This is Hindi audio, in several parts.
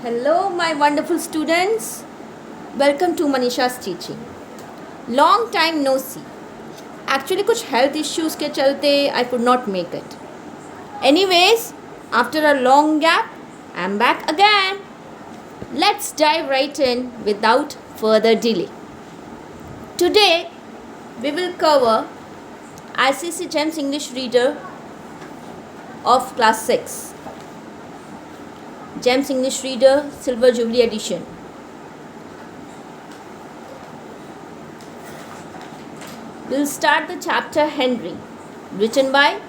Hello, my wonderful students. Welcome to Manisha's teaching. Long time no see. Actually, कुछ health issues के चलते I could not make it. Anyways, after a long gap, I'm back again. Let's dive right in without further delay. Today, we will cover ICC GEMS English Reader of Class 6. GEMS English Reader Silver Jubilee Edition. We'll start the chapter Henry, written by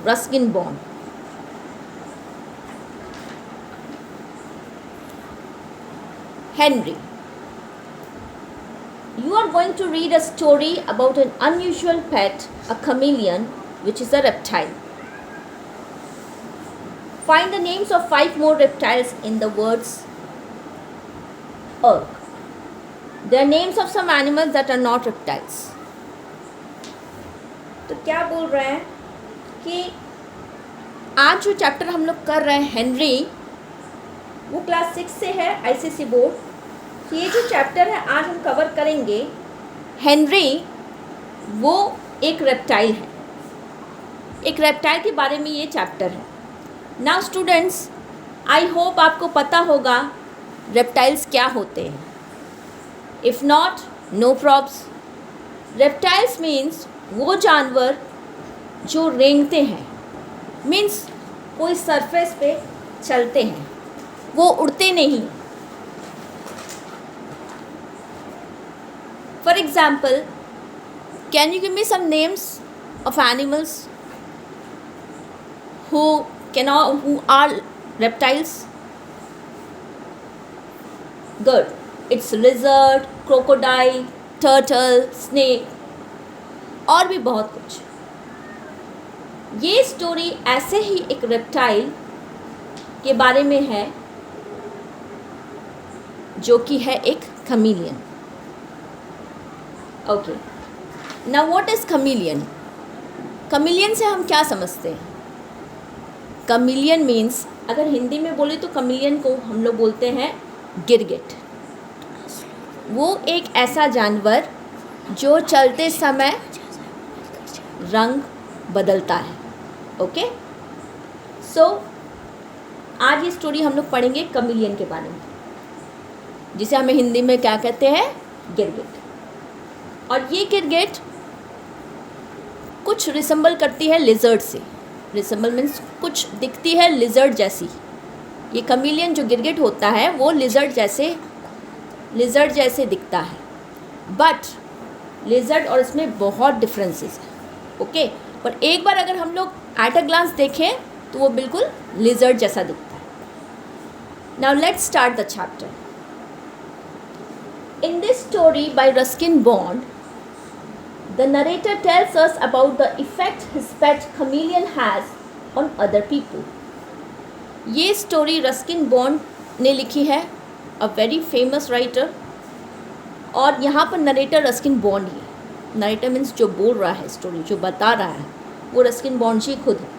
Ruskin Bond. Henry. You are going to read a story about an unusual pet, a chameleon, which is a reptile. Find the names of 5 more reptiles in the words Urk. They are names of some animals that are not reptiles. तो क्या बोल रहे हैं कि आज जो चैप्टर हम लोग कर रहे हैं हेनरी, वो क्लास 6 से है आईसीसी बोर्ड. तो ये जो चैप्टर है आज हम कवर करेंगे हेनरी, वो एक रेप्टाइल है. एक रेप्टाइल के बारे में ये चैप्टर है. नाउ स्टूडेंट्स, आई होप आपको पता होगा रेप्टाइल्स क्या होते हैं. If not, no probs. Reptiles means वो जानवर जो रेंगते हैं, मीन्स कोई सरफेस पे चलते हैं, वो उड़ते नहीं. For example, can you give me some names of animals who are reptiles? Good. It's lizard, crocodile, turtle, snake और भी बहुत कुछ. ये स्टोरी ऐसे ही एक रेप्टाइल के बारे में है जो कि है एक chameleon. Okay. Now what is chameleon? chameleon से हम क्या समझते हैं? कमिलियन मीन्स, अगर हिंदी में बोले तो कमिलियन को हम लोग बोलते हैं गिरगिट. वो एक ऐसा जानवर जो चलते समय रंग बदलता है. ओके, सो आज ये स्टोरी हम लोग पढ़ेंगे कमिलियन के बारे में, जिसे हमें हिंदी में क्या कहते हैं, गिरगिट. और ये गिरगिट कुछ रिसेंबल करती है लिजर्ड से. रिसेंबल मीन्स कुछ दिखती है लिजर्ड जैसी. ये कमिलियन जो गिरगिट होता है वो लिजर्ड जैसे दिखता है. बट लिजर्ड और इसमें बहुत डिफरेंसेस है. ओके, पर एक बार अगर हम लोग एट अ ग्लांस देखें तो वो बिल्कुल लिजर्ड जैसा दिखता है. Now let's start the chapter. In this story by Ruskin bond, the narrator tells us about the effect his pet chameleon has on other people. ये स्टोरी रस्किन बॉन्ड ने लिखी है, अ वेरी फेमस राइटर. और यहाँ पर नरेटर रस्किन बॉन्ड ही है. नरेटर मीन्स जो बोल रहा है स्टोरी, जो बता रहा है, वो रस्किन बॉन्ड जी खुद है.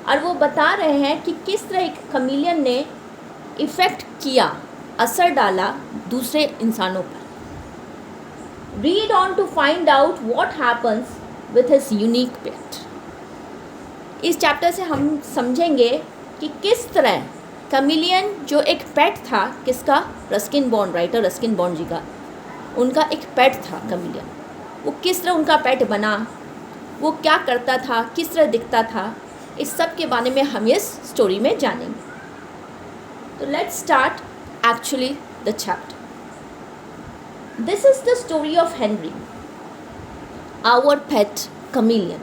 और वो बता रहे हैं कि किस तरह एक chameleon ने इफ़ेक्ट किया, असर डाला दूसरे इंसानों पर. Read on to find out what happens with his unique pet. इस चैप्टर से हम समझेंगे कि किस तरह कमिलियन जो एक पेट था, किसका, Ruskin Bond, writer Ruskin Bond ji का, उनका एक पेट था कमिलियन. वो किस तरह उनका पेट बना, वो क्या करता था, किस तरह दिखता था, इस सब के बारे में हम इस स्टोरी में जानेंगे. तो let's start actually the chapter. This is the story of Henry, our pet chameleon.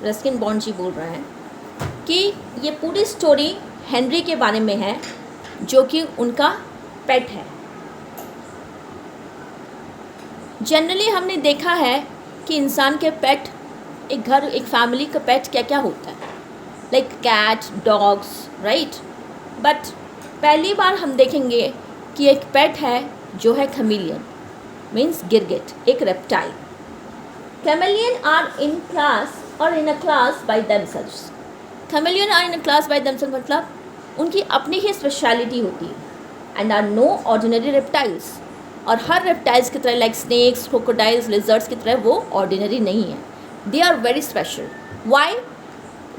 Ruskin Bond ji बोल रहे हैं कि ये पूरी स्टोरी हेनरी के बारे में है, जो कि उनका पेट है. जनरली हमने देखा है कि इंसान के पेट, एक घर, एक फैमिली का पेट क्या क्या होता है, like cat, dogs, right. But पहली बार हम देखेंगे कि एक पेट है जो है chameleon, means गिरगिट, एक reptile. Chameleon are in class or in a class by themselves. Chameleon are in a class by themselves मतलब उनकी अपनी ही स्पेशलिटी होती है. And are no ordinary reptiles, और हर रेप्टाइल्स की तरह लाइक स्नेक्स, क्रोकोडाइल्स, लिजर्ड्स की तरह वो ऑर्डिनरी नहीं है, they are very special. Why?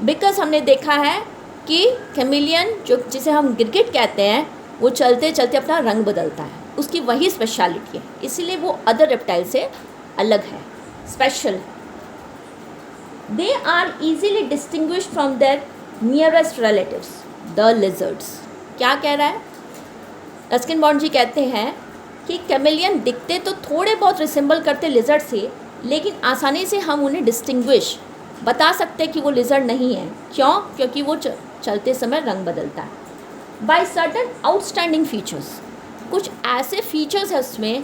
Because हमने देखा है कि कैमिलियन जो जिसे हम गिरगिट कहते हैं वो चलते चलते अपना रंग बदलता है, उसकी वही स्पेशलिटी है, इसीलिए वो अदर रेप्टाइल से अलग है, स्पेशल है. They are easily distinguish from their nearest relatives the lizards. क्या कह रहा है? रस्किन बॉन्ड जी कहते हैं कि कैमिलियन दिखते तो थोड़े बहुत रिसेंबल करते लिजर्ड से, लेकिन आसानी से हम उन्हें डिस्टिंग्विश बता सकते हैं कि वो लिजर्ड नहीं है. क्यों? क्योंकि वो चलते समय रंग बदलता है. बाय सर्टन आउटस्टैंडिंग फीचर्स, कुछ ऐसे फीचर्स है उसमें,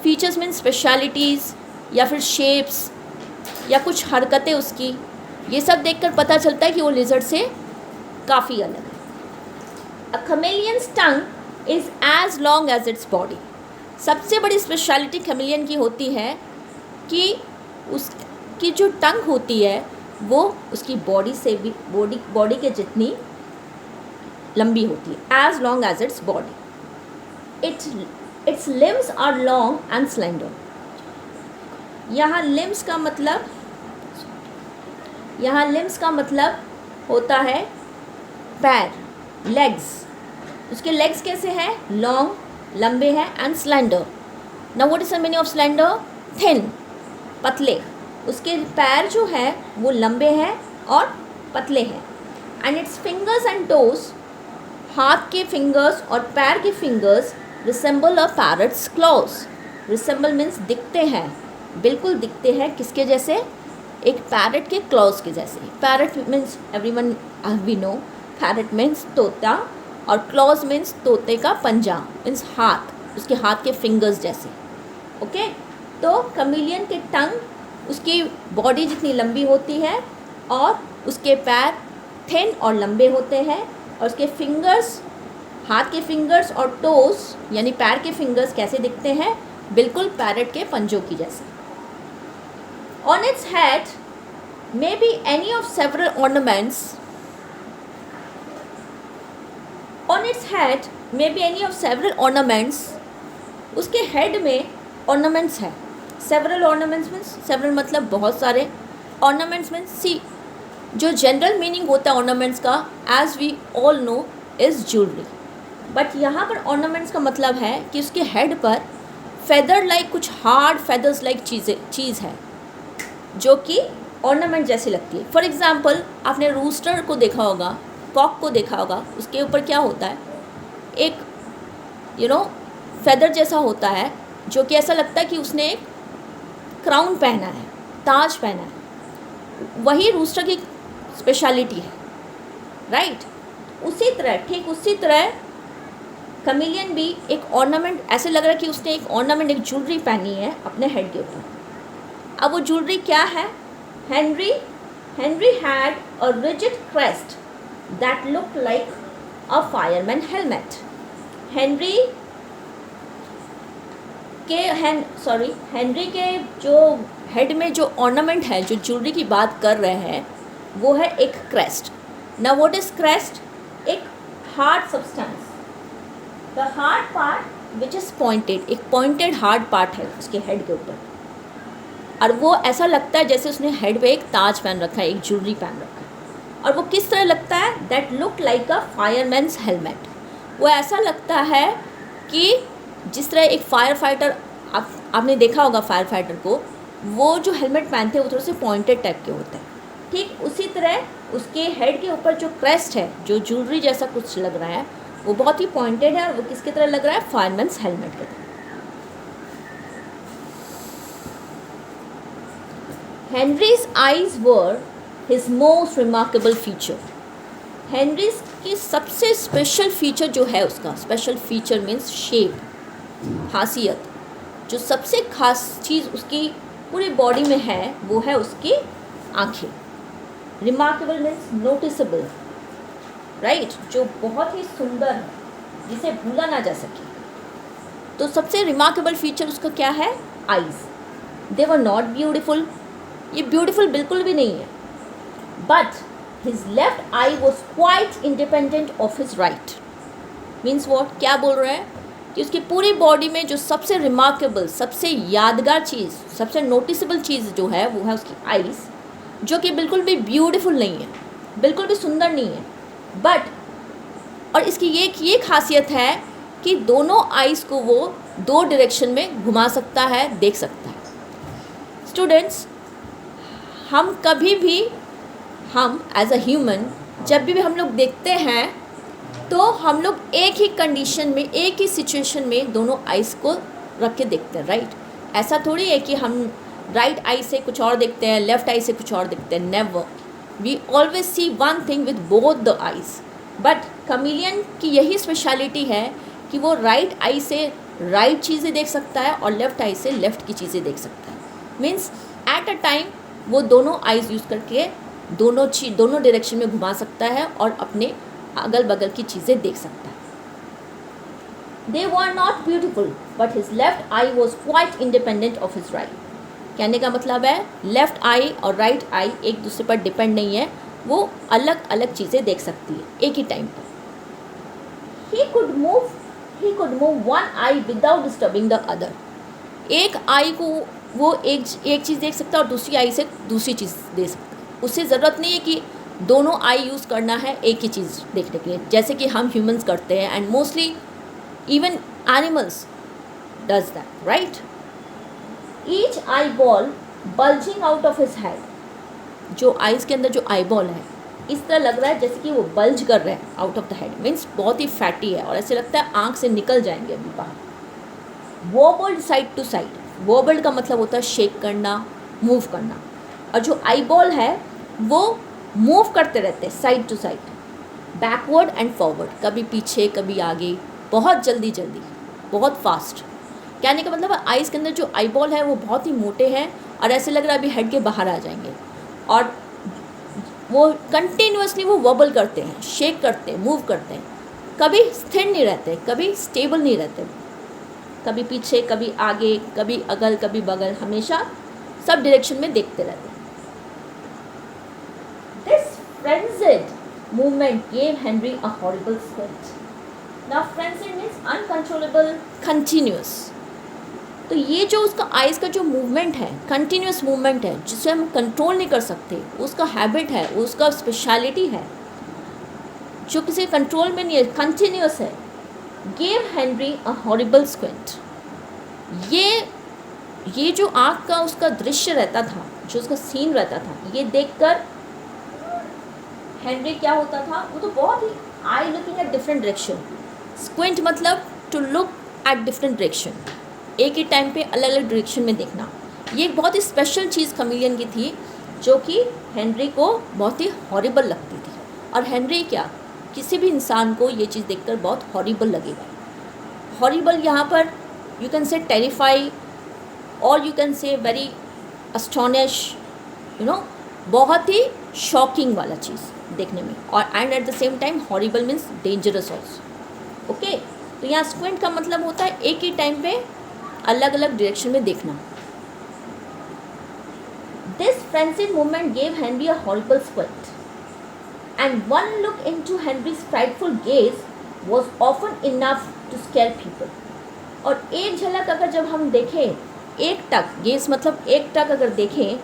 फीचर्स मीन स्पेशलिटीज़ या फिर शेप्स या कुछ हरकतें उसकी, ये सब देखकर पता चलता है कि वो लिजर्ड से काफ़ी अलग है. A chameleon's tongue is as long as its body. सबसे बड़ी स्पेशलिटी कैमिलियन की होती है कि उसकी जो टंग होती है वो उसकी बॉडी से भी बॉडी के जितनी लंबी होती है, as long as its body. Its limbs are long and slender. यहाँ लिम्स का मतलब होता है पैर, लेग्स. उसके लेग्स कैसे हैं? लॉन्ग, लंबे हैं, and slender. Now what is the meaning of slender? Thin, पतले. उसके पैर जो है वो लंबे हैं और पतले हैं. And it's fingers and toes, हाथ के फिंगर्स और पैर के फिंगर्स रिसेंबल अ पैरट्स क्लॉज. रिसेंबल मीन्स दिखते हैं, बिल्कुल दिखते हैं. किसके जैसे? एक पैरट के क्लॉज के जैसे. Parrot means everyone we know, parrot means तोता, और क्लॉज मीन्स तोते का पंजा, मीन्स हाथ, उसके हाथ के फिंगर्स जैसे. ओके, तो कैमिलियन के टंग उसकी बॉडी जितनी लंबी होती है और उसके पैर थिन और लंबे होते हैं, और उसके फिंगर्स, हाथ के फिंगर्स और टोस यानी पैर के फिंगर्स कैसे दिखते हैं? बिल्कुल पैरट के पंजों की जैसे. On its head may be any of several ornaments. On its head may be any of several ornaments. उसके हेड में ऑर्नामेंट्स है. सेवरल ऑर्नामेंट्स मीन्स, सेवरल मतलब बहुत सारे, ऑर्नामेंट्स मीन्स सी, जो जनरल मीनिंग होता है ऑर्नामेंट्स का, as we all know, is jewellery. But यहाँ पर ऑर्नामेंट्स का मतलब है कि उसके हेड पर फेदर लाइक, कुछ हार्ड फेदर्स लाइक चीज़ है जो कि ऑर्नामेंट जैसी लगती है. फॉर एग्ज़ाम्पल, आपने रूस्टर को देखा होगा, कॉक को देखा होगा, उसके ऊपर क्या होता है? एक फेदर जैसा होता है जो कि ऐसा लगता है कि उसने एक क्राउन पहना है, ताज पहना है. वही रूस्टर की स्पेशलिटी है, राइट? उसी तरह, ठीक उसी तरह कैमिलियन भी एक ऑर्नामेंट, ऐसे लग रहा है कि उसने एक ऑर्नामेंट, एक ज्वेलरी पहनी है अपने हेड के ऊपर. अब वो ज्वेलरी क्या है? Henry had a rigid crest that look like a fireman helmet. Henry के जो हेड में जो ऑर्नामेंट है, जो ज्वेलरी की बात कर रहे हैं, वो है एक crest. Now what is crest? एक hard substance, the hard part which is pointed, एक पॉइंटेड हार्ड पार्ट है उसके हेड के ऊपर, और वो ऐसा लगता है जैसे उसने हेड पे एक ताज पहन रखा है, एक ज्वेलरी पहन रखा है. और वो किस तरह लगता है? That look like a fireman's helmet. वो ऐसा लगता है कि जिस तरह एक फायर फाइटर, आपने देखा होगा फायर फाइटर को, वो जो हेलमेट पहनते हैं वो थोड़े से पॉइंटेड टाइप के होते हैं. ठीक उसी तरह उसके हेड के ऊपर जो क्रेस्ट है, जो ज्वेलरी जैसा कुछ लग रहा है, वो बहुत ही पॉइंटेड है, और वो किसकी तरह लग रहा है? फायरमैन्स हेलमेट की तरह. Henrys eyes were his most remarkable feature. Henrys की सबसे स्पेशल फीचर जो है उसका, स्पेशल फीचर मीन्स शेप, खासियत, जो सबसे खास चीज़ उसकी पूरी बॉडी में है वो है उसकी आँखें. Remarkable means noticeable, right? जो बहुत ही सुंदर है, जिसे भूला ना जा सके. तो सबसे रिमार्केबल फीचर उसका क्या है? Eyes. They were not beautiful, ये ब्यूटिफुल बिल्कुल भी नहीं है, but his left I was quite independent of his right. Means what, क्या बोल रहे हैं कि उसकी पूरी बॉडी में जो सबसे रिमार्केबल, सबसे यादगार चीज़, सबसे नोटिसेबल चीज़ जो है वो है उसकी आइज़, जो कि बिल्कुल भी ब्यूटीफुल नहीं है, बिल्कुल भी सुंदर नहीं है, बट और इसकी ये खासियत है कि दोनों आइज़ को वो दो डायरेक्शन में घुमा सकता है, देख सकता है। स्टूडेंट्स, हम कभी भी, हम एज अ ह्यूमन जब भी हम लोग देखते हैं तो हम लोग एक ही कंडीशन में, एक ही सिचुएशन में दोनों आइज़ को रख के देखते हैं, राइट? ऐसा थोड़ी है कि हम राइट आई से कुछ और देखते हैं, लेफ्ट आई से कुछ और देखते हैं, never. We always see one thing with both the eyes. But chameleon की यही स्पेशलिटी है कि वो राइट आई से राइट चीज़ें देख सकता है और लेफ़्ट आई से लेफ़्ट की चीज़ें देख सकता है। मीन्स एट अ टाइम वो दोनों आइज़ यूज़ करके दोनों डायरेक्शन में घुमा सकता है और अपने अगल बगल की चीज़ें देख सकता है। They were not beautiful, but his left eye was quite independent of his right. कहने का मतलब है लेफ़्ट आई और राइट आई एक दूसरे पर डिपेंड नहीं है, वो अलग अलग चीज़ें देख सकती है एक ही टाइम पर। He could move one eye without disturbing the other. एक आई को वो एक चीज़ देख सकता है और दूसरी आई से दूसरी चीज़ देख सकता है। उससे ज़रूरत नहीं है कि दोनों आई यूज़ करना है एक ही चीज़ देखने के लिए, जैसे कि हम ह्यूमंस करते हैं, and mostly even animals does that, right? Each eye ball bulging out of his head, जो आइज़ के अंदर जो आई बॉल है इस तरह लग रहा है जैसे कि वो बल्ज कर रहा है out of the head, means बहुत ही फैटी है और ऐसे लगता है आँख से निकल जाएंगे अभी बाहर। Wobbled side to side, wobbled का मतलब होता है शेक करना, मूव करना, और जो आई बॉल है वो मूव करते रहते हैं side to side, backward and forward, कभी पीछे कभी आगे, बहुत जल्दी जल्दी, बहुत फास्ट। कहने का मतलब है आइज़ के अंदर जो आई बॉल है वो बहुत ही मोटे हैं और ऐसे लग रहा है अभी हेड के बाहर आ जाएंगे, और वो कंटिन्यूसली वो वॉबल करते हैं, शेक करते हैं, मूव करते हैं, कभी स्थिर नहीं रहते, कभी स्टेबल नहीं रहते, कभी पीछे कभी आगे, कभी अगल कभी बगल, हमेशा सब डायरेक्शन में देखते रहते हैं। This frenzied movement gave Henry a horrible squint. Now frenzied means uncontrollable, continuous. तो ये जो उसका आइज़ का जो मूवमेंट है, कंटिन्यूस मूवमेंट है, जिसे हम कंट्रोल नहीं कर सकते, उसका हैबिट है, उसका स्पेशलिटी है, जो किसी कंट्रोल में नहीं है, कंटिन्यूस है, gave Henry a horrible squint. ये जो आँख का उसका दृश्य रहता था, जो उसका सीन रहता था, ये देखकर हेनरी क्या होता था, वो तो बहुत ही eye looking at different direction. Squint मतलब to look at different direction, एक ही टाइम पे अलग अलग डायरेक्शन में देखना। ये एक बहुत ही स्पेशल चीज़ कमीलियन की थी जो कि हेनरी को बहुत ही हॉरिबल लगती थी। और हेनरी क्या, किसी भी इंसान को ये चीज़ देखकर बहुत हॉरिबल लगेगा। हॉरिबल यहाँ पर यू कैन से टेरिफाई और you can say very astonish, बहुत ही शॉकिंग वाला चीज़ देखने में, और and eight the same time horrible means dangerous also. Okay, तो यहाँ स्क्विंट का मतलब होता है एक ही टाइम पे अलग अलग डायरेक्शन में देखना। This frenzied movement gave Henry a horrible squint, and one look into Henry's frightful gaze was often enough to scare people. और एक झलक अगर जब हम देखें, एक टक, गेज मतलब एक टक अगर देखें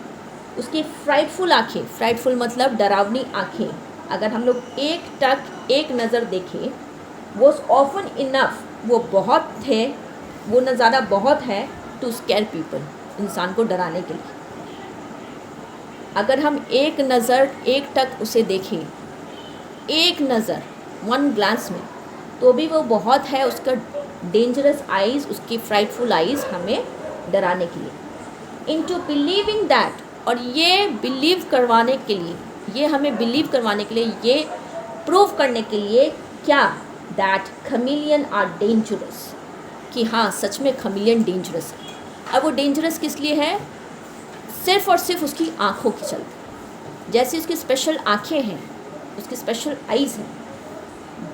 उसकी फ्राइटफुल आँखें, फ्राइटफुल मतलब डरावनी आँखें, अगर हम लोग एक टक एक नज़र देखें, वो ऑफन इनफ, वो बहुत थे, वो नज़ारा बहुत है टू स्केयर पीपल, इंसान को डराने के लिए। अगर हम एक नज़र एक टक उसे देखें, एक नज़र वन ग्लांस में, तो भी वो बहुत है, उसका डेंजरस आइज़, उसकी फ्राइटफुल आइज़ हमें डराने के लिए। इनटू बिलीविंग दैट, और ये बिलीव करवाने के लिए, ये हमें बिलीव करवाने के लिए, ये प्रूव करने के लिए क्या, दैट खमीलियन आर डेंजरस, कि हाँ सच में खमीलियन डेंजरस है। अब वो डेंजरस किस लिए है, सिर्फ और सिर्फ उसकी आँखों के चलते। जैसे उसकी स्पेशल आँखें हैं, उसकी स्पेशल आइज़ हैं,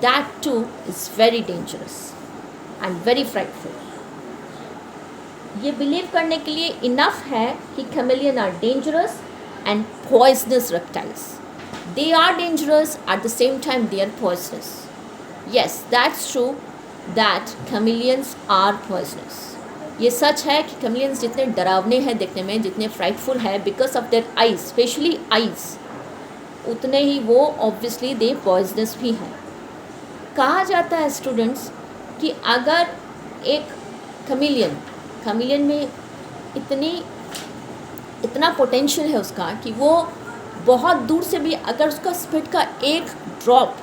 that too is very dangerous and very frightful. ये बिलीव करने के लिए इनफ है कि chameleon are dangerous and poisonous reptiles. They are dangerous at the same time they are poisonous. Yes, that's true that chameleons are poisonous. ये सच है कि chameleons जितने डरावने हैं देखने में, जितने फ्राइटफुल है because of their eyes, specially eyes, उतने ही वो ऑब्वियसली दे पॉइजनस भी हैं. कहा जाता है स्टूडेंट्स कि अगर एक chameleon में इतना पोटेंशियल है उसका कि वो बहुत दूर से भी अगर उसका स्पिट का एक ड्रॉप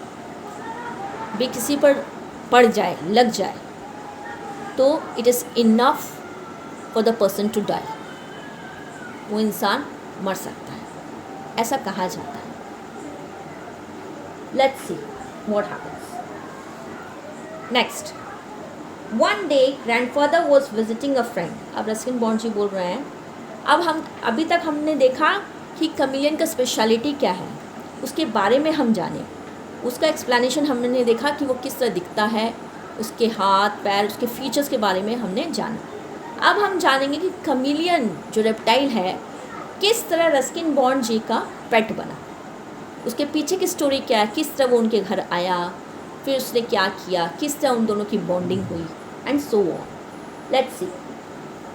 भी किसी पर पड़ जाए, लग जाए, तो it is enough for the person to die. वो इंसान मर सकता है, ऐसा कहा जाता है. Let's see what happens next. One day grandfather was visiting a friend. अब रस्किन बॉन्ड जी बोल रहे हैं, अब अभी तक हमने देखा कि chameleon का स्पेशलिटी क्या है, उसके बारे में हम जाने, उसका एक्सप्लेनेशन हमने देखा कि वो किस तरह दिखता है, उसके हाथ पैर, उसके फीचर्स के बारे में हमने जाना. अब हम जानेंगे कि chameleon जो रेप्टाइल है किस तरह रस्किन बॉन्ड जी का पेट बना, उसके पीछे की स्टोरी क्या है, किस तरह वो उनके घर आया, फिर उसने क्या किया, किस तरह उन दोनों की बॉन्डिंग हुई, and so on. Let's see.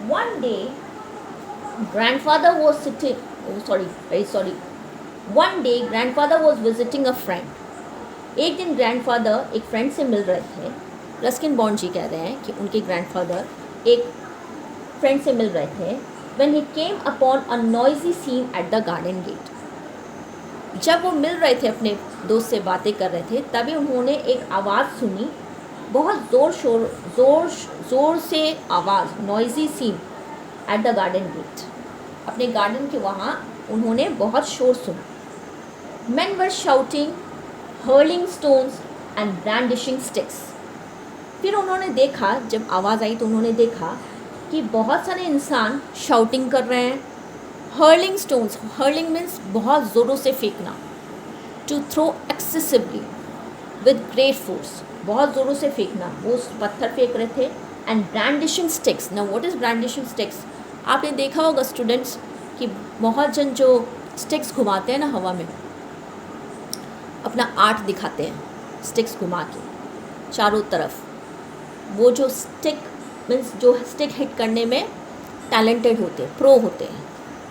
One day grandfather was sitting one day grandfather was visiting a friend. एक दिन ग्रैंडफादर एक फ्रेंड से मिल रहे थे. रस्किन बॉन्ड जी कह रहे हैं कि उनके ग्रैंडफादर एक फ्रेंड से मिल रहे थे. when he came upon a noisy scene at the garden gate. जब वो मिल रहे थे, अपने दोस्त से बातें कर रहे थे, तभी उन्होंने एक आवाज़ सुनी, बहुत ज़ोर से आवाज़, noisy scene at the garden gate. अपने गार्डन के वहाँ उन्होंने बहुत शोर सुना. Men were shouting, hurling stones and brandishing sticks. फिर उन्होंने देखा, जब आवाज़ आई तो उन्होंने देखा कि बहुत सारे इंसान शाउटिंग कर रहे हैं. हर्लिंग स्टोन्स, हर्लिंग मीन्स बहुत ज़ोरों से फेंकना. To throw excessively with great force, बहुत ज़ोरों से फेंकना, वो पत्थर फेंक रहे थे. And brandishing sticks. Now what is brandishing sticks? आपने देखा होगा स्टूडेंट्स कि बहुत जन जो स्टिक्स घुमाते हैं ना हवा में, अपना आर्ट दिखाते हैं स्टिक्स घुमा के चारों तरफ. वो जो स्टिक मीन्स जो स्टिक हिट करने में टैलेंटेड होते हैं, प्रो होते हैं,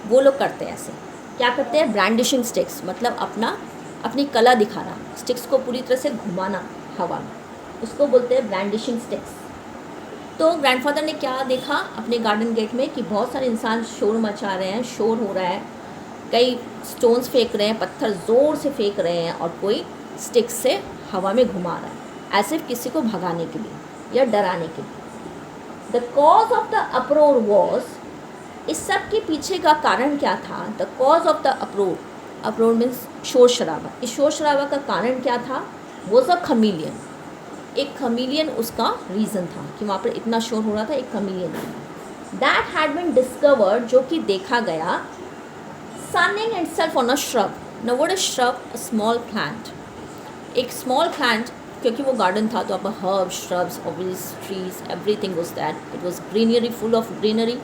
वो लोग करते हैं ऐसे. क्या करते हैं? ब्रांडिशिंग स्टिक्स, मतलब अपनी कला दिखाना, स्टिक्स को पूरी तरह से घुमाना हवा में, उसको बोलते हैं ब्रांडिशिंग स्टिक्स. तो ग्रैंडफादर ने क्या देखा अपने गार्डन गेट में कि बहुत सारे इंसान शोर मचा रहे हैं, शोर हो रहा है, कई स्टोन्स फेंक रहे हैं, पत्थर ज़ोर से फेंक रहे हैं, और कोई स्टिक्स से हवा में घुमा रहा है, ऐसे किसी को भगाने के लिए या डराने के लिए. The cause of the अप्रोर was, इस सब के पीछे का कारण क्या था? The cause of the अप्रोर means शोर शराबा. इस शोर शराबा का कारण क्या था? Was a chameleon. एक chameleon उसका रीज़न था कि वहाँ पर इतना शोर हो रहा था. एक chameleon that had been discovered, जो कि देखा गया, sunning itself on a shrub. Now what is shrub? A small plant. एक small plant, क्योंकि वो गार्डन था तो आप herbs, shrubs, obvious trees, everything was there. It was greenery, full of greenery.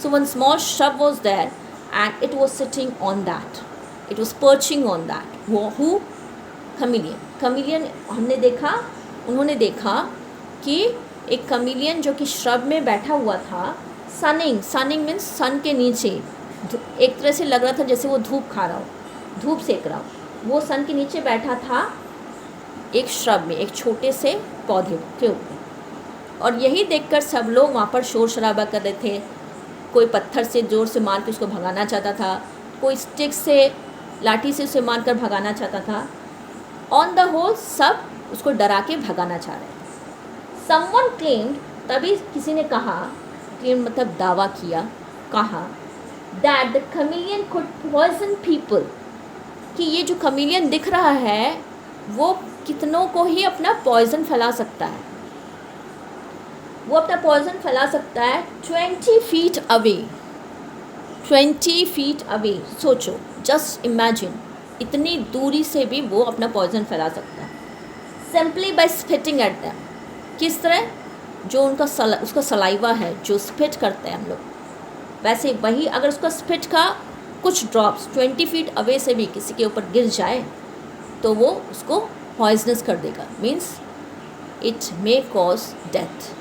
So one small shrub was there and it was sitting on that. It was perching on that. Who? chameleon. chameleon उन्होंने देखा कि एक chameleon जो कि shrub में बैठा हुआ था, sunning means sun के नीचे, एक तरह से लग रहा था जैसे वो धूप खा रहा हो, धूप सेक रहा हो. वो सन के नीचे बैठा था एक श्रब में, एक छोटे से पौधे के ऊपर. और यही देखकर सब लोग वहाँ पर शोर शराबा कर रहे थे. कोई पत्थर से ज़ोर से मार के उसको भगाना चाहता था, कोई स्टिक से, लाठी से उसे मार कर भगाना चाहता था. ऑन द होल सब उसको डरा के भगाना चाह रहे थे. समवन क्लेम्ड, तभी किसी ने कहा, क्लेम मतलब दावा किया, कहा, that the chameleon could poison people, कि ये जो chameleon दिख रहा है वो कितनों को ही अपना पॉइजन फैला सकता है. वो अपना पॉइजन फैला सकता है 20 feet away. 20 feet away. सोचो, जस्ट इमेजिन, इतनी दूरी से भी वो अपना पॉइजन फैला सकता है. Simply by spitting at them. किस तरह? जो उसका सलाइवा है, जो स्पिट करते हैं हम लोग, वैसे वही अगर उसका स्पिट का कुछ ड्रॉप्स 20 feet अवे से भी किसी के ऊपर गिर जाए तो वो उसको पॉइजनस कर देगा. Means it may cause death.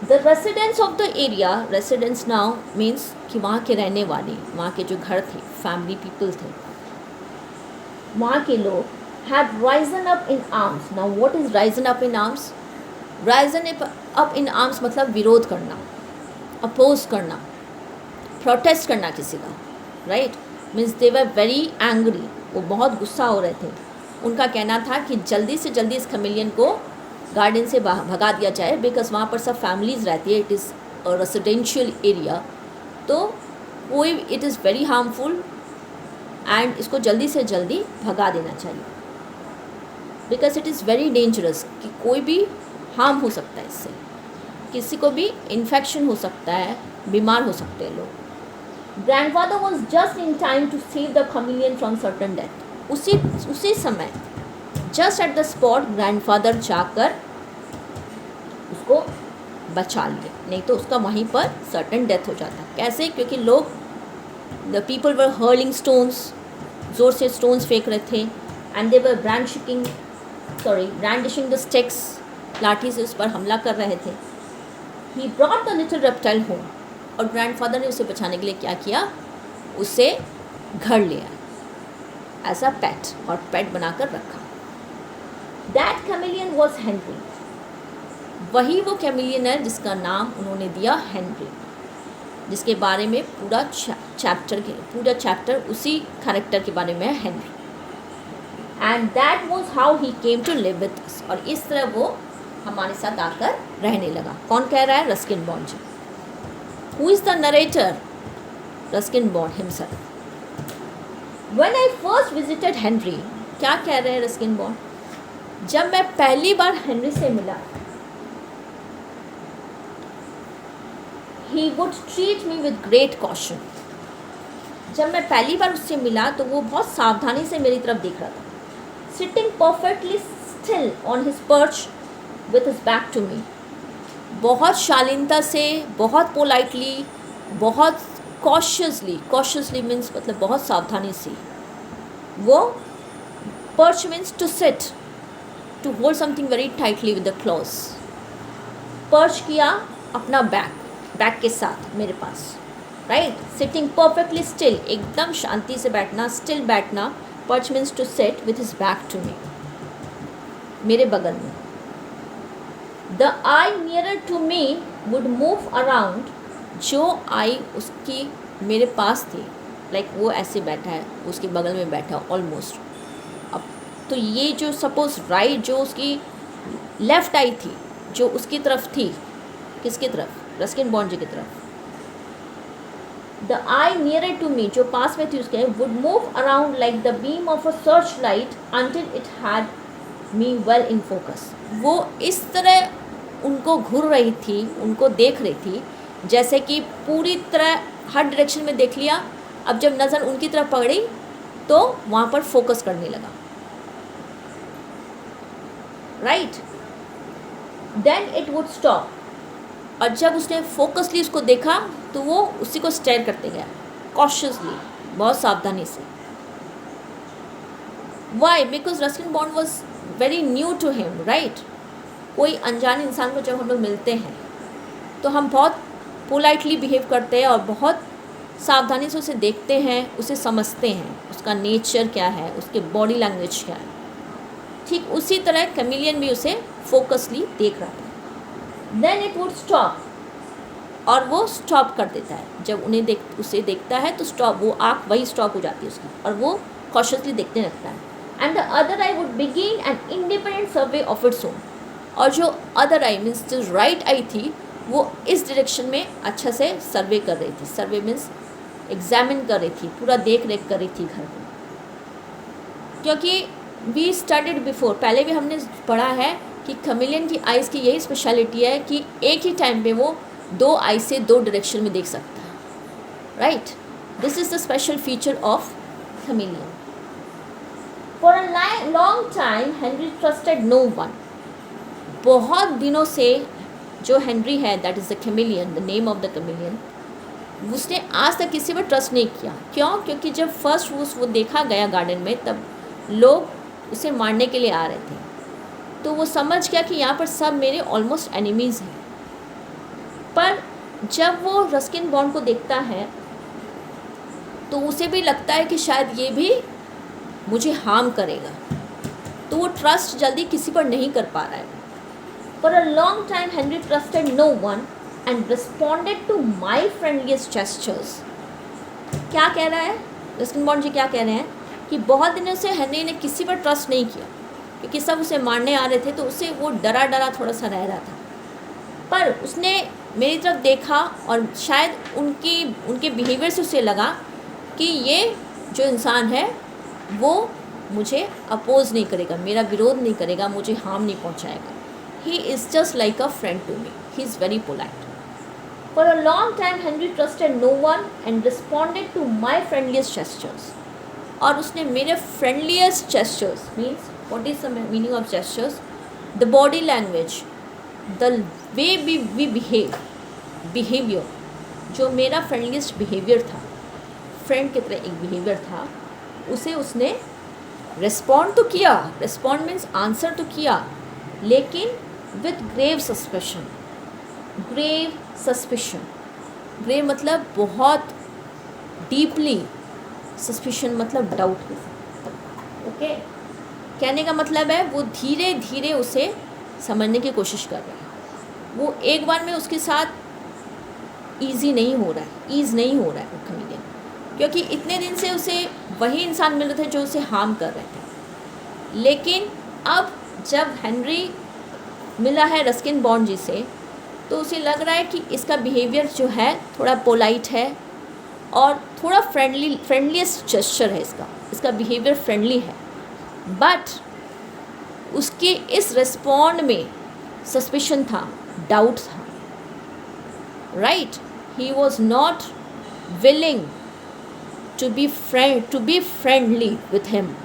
The residents of the area, residents now means कि वहाँ के रहने वाले, वहाँ के जो घर थे, family people थे, वहाँ के लोग had risen up in arms. Now what is risen up in arms? Risen up in arms मतलब विरोध करना, अपोज करना, प्रोटेस्ट करना किसी का, right? Means they were very angry, वो बहुत गुस्सा हो रहे थे. उनका कहना था कि जल्दी से जल्दी इस खमिलियन को गार्डन से भगा दिया जाए, बिकॉज वहाँ पर सब फैमिलीज़ रहती है, it is a residential area, तो कोई it is very harmful and इसको जल्दी से जल्दी भगा देना चाहिए, because it is very dangerous, कि कोई भी हार्म हो सकता है इससे, किसी को भी इन्फेक्शन हो सकता है, बीमार हो सकते हैं लोग. Grandfather was just in time to save the chameleon from certain death. उसी समय just at the spot grandfather जाकर उसको बचा लिए, नहीं तो उसका वहीं पर सर्टन डेथ हो जाता. कैसे? क्योंकि लोग, the people were hurling stones, ज़ोर से स्टोन्स फेंक रहे थे, and they were brandishing the sticks, लाठी से उस पर हमला कर रहे थे. He brought the little reptile home, और ग्रैंडफादर ने उसे बचाने के लिए क्या किया? उसे घर लिया एज अ पेट, और पेट बनाकर रखा. That chameleon was Henry. वही वो कैमिलियन है जिसका नाम उन्होंने दिया हेनरी, जिसके बारे में पूरा चैप्टर उसी कैरेक्टर के बारे में है, Henry. And that was how he came to live with us, और इस तरह वो हमारे साथ आकर रहने लगा. कौन कह रहा है? Ruskin Bond ji. Who is the narrator? Ruskin Bond himself. When I first visited Henry, क्या कह रहे हैं रस्किन बॉन्ड? जब मैं पहली बार हेनरी से मिला, he would treat me with great caution. जब मैं पहली बार उससे मिला तो वो बहुत सावधानी से मेरी तरफ देख रहा था. Sitting perfectly still on his perch with his back to me. बहुत शालीनता से, बहुत पोलाइटली, बहुत cautiously means मतलब बहुत सावधानी से. वो perch means to sit, to hold something very tightly with the claws. Perch किया अपना बैक के साथ मेरे पास, राइट? सिटिंग परफेक्टली स्टिल, एकदम शांति से बैठना, स्टिल बैठना. Perch means to set with his back to me, मेरे बगल में. The eye nearer to me would move around. जो आई उसकी मेरे पास थी, लाइक वो ऐसे बैठा है, उसके बगल में बैठा ऑलमोस्ट. अब तो ये जो सपोज राइट, जो उसकी लेफ्ट आई थी, जो उसकी तरफ थी, किसकी तरफ? रस्किन बॉन्ड जी की तरफ. The eye nearer to me, जो पास में थी उसके, would move around like the beam of a search light until it had me well in focus. वो इस तरह उनको घूर रही थी, उनको देख रही थी, जैसे कि पूरी तरह हर डायरेक्शन में देख लिया. अब जब नज़र उनकी तरफ पकड़ी तो वहाँ पर फोकस करने लगा, right? Then it would stop. और जब उसने फोकसली उसको देखा तो वो उसी को स्टेयर करते गया, कॉशियसली, बहुत सावधानी से. Why? Because Ruskin Bond was very new to him, right? कोई अनजान इंसान को जब हम लोग मिलते हैं तो हम बहुत पोलाइटली बिहेव करते हैं और बहुत सावधानी से उसे देखते हैं, उसे समझते हैं, उसका नेचर क्या है, उसके बॉडी लैंग्वेज क्या है. ठीक उसी तरह कैमिलियन भी उसे फोकसली देख रहा था. देन इट वुड स्टॉप, और वो स्टॉप कर देता है. जब उसे देखता है तो स्टॉप, वो आँख वही स्टॉप हो जाती है उसकी, और वो कॉशियसली देखने लगता है. And the other I would begin an independent survey of its own. और जो अदर आई मीन्स जो राइट आई थी, वो इस डायरेक्शन में अच्छा से सर्वे कर रही थी. सर्वे मीन्स एग्जामिन कर रही थी, पूरा देख रेख कर रही थी घर को. क्योंकि वी स्टडीड बिफोर, पहले भी हमने पढ़ा है कि खमिलियन की आइज़ की यही स्पेशलिटी है कि एक ही टाइम पे वो दो आई से दो डायरेक्शन में देख सकता है, right? This is the special feature of chameleon. For a long time Henry trusted no one. बहुत दिनों से जो हेनरी है, that is the chameleon, the name of the chameleon, उसने आज तक किसी पर ट्रस्ट नहीं किया. क्यों? क्योंकि जब फर्स्ट वो देखा गया गार्डन में, तब लोग उसे मारने के लिए आ रहे थे. तो वो समझ गया कि यहाँ पर सब मेरे ऑलमोस्ट एनिमीज़ हैं। पर जब वो रस्किन बॉन्ड को देखता है तो उसे भी लगता है कि शायद ये भी मुझे हार्म करेगा, तो वो ट्रस्ट जल्दी किसी पर नहीं कर पा रहा है। For a long time Henry trusted no one and responded to my friendliest gestures. क्या कह रहा है रस्किन बॉन्ड जी, क्या कह रहे हैं कि बहुत दिनों से हेनरी ने किसी पर ट्रस्ट नहीं किया, क्योंकि सब उसे मारने आ रहे थे, तो उससे वो डरा डरा थोड़ा सा रह रहा था। पर उसने मेरी तरफ देखा और शायद उनके बिहेवियर से उसे लगा कि ये जो इंसान है वो मुझे अपोज नहीं करेगा, मेरा विरोध नहीं करेगा, मुझे हार्म नहीं पहुंचाएगा। He is just like a friend to me, he is very polite. For a long time Henry trusted no one and responded to my friendliest gestures. और उसने मेरे friendliest gestures means what is the meaning of gestures? The body language, the way we behaviour, जो मेरा फ्रेंडलीस्ट बिहेवियर था, फ्रेंड की तरह एक बिहेवियर था, उसे उसने रिस्पॉन्ड तो किया, रिस्पॉन्ड मीन्स आंसर तो किया, लेकिन with grave suspicion. Grave suspicion, grave मतलब बहुत डीपली, सस्पिशन मतलब डाउट। ओके, कहने का मतलब है वो धीरे धीरे उसे समझने की कोशिश कर रहा है। वो एक बार में उसके साथ ईज़ नहीं हो रहा है वो कमीडियन, क्योंकि इतने दिन से उसे वही इंसान मिल रहे थे जो उसे हार्म कर रहे थे। लेकिन अब जब हेनरी मिला है रस्किन बॉन्ड जी से, तो उसे लग रहा है कि इसका बिहेवियर जो है थोड़ा पोलाइट है और थोड़ा फ्रेंडलीस्ट जेस्चर है इसका बिहेवियर फ्रेंडली है। बट उसके इस रिस्पॉन्ड में सस्पिशन था, डाउट था, right? He was not willing to be friendly with him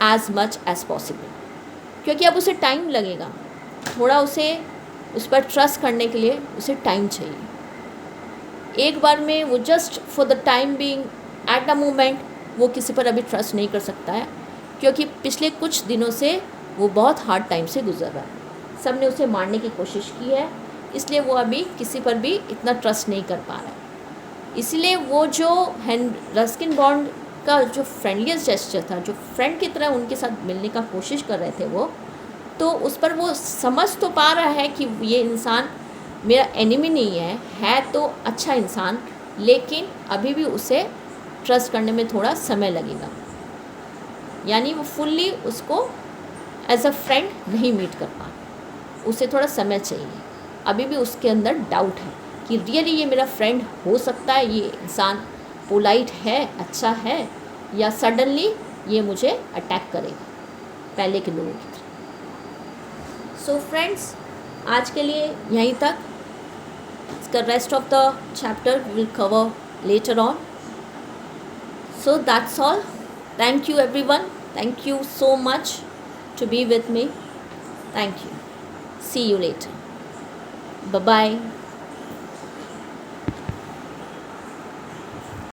as much as possible, क्योंकि अब उसे टाइम लगेगा, थोड़ा उस पर ट्रस्ट करने के लिए उसे टाइम चाहिए। एक बार में वो just for the time being at the moment वो किसी पर अभी ट्रस्ट नहीं कर सकता है, क्योंकि पिछले कुछ दिनों से वो बहुत हार्ड टाइम से गुजर रहा है। सब ने उसे मारने की कोशिश की है, इसलिए वो अभी किसी पर भी इतना ट्रस्ट नहीं कर पा रहा है। इसलिए वो जो रस्किन बॉन्ड का जो फ्रेंडलीस्ट जेस्चर था, जो फ्रेंड की तरह उनके साथ मिलने का कोशिश कर रहे थे वो, तो उस पर वो समझ तो पा रहा है कि ये इंसान मेरा एनिमी नहीं है तो अच्छा इंसान, लेकिन अभी भी उसे ट्रस्ट करने में थोड़ा समय लगेगा। यानी वो फुल्ली उसको एज अ फ्रेंड नहीं मीट कर पा, उसे थोड़ा समय चाहिए। अभी भी उसके अंदर डाउट है कि रियली ये मेरा फ्रेंड हो सकता है, ये इंसान पोलाइट है, अच्छा है, या सडनली ये मुझे अटैक करेगा पहले के लोगों की तरह। सो फ्रेंड्स, आज के लिए यहीं तक। इसका rest of the chapter will cover later on. So that's all. Thank you everyone, thank you so much to be with me. Thank you. See you later. Bye bye.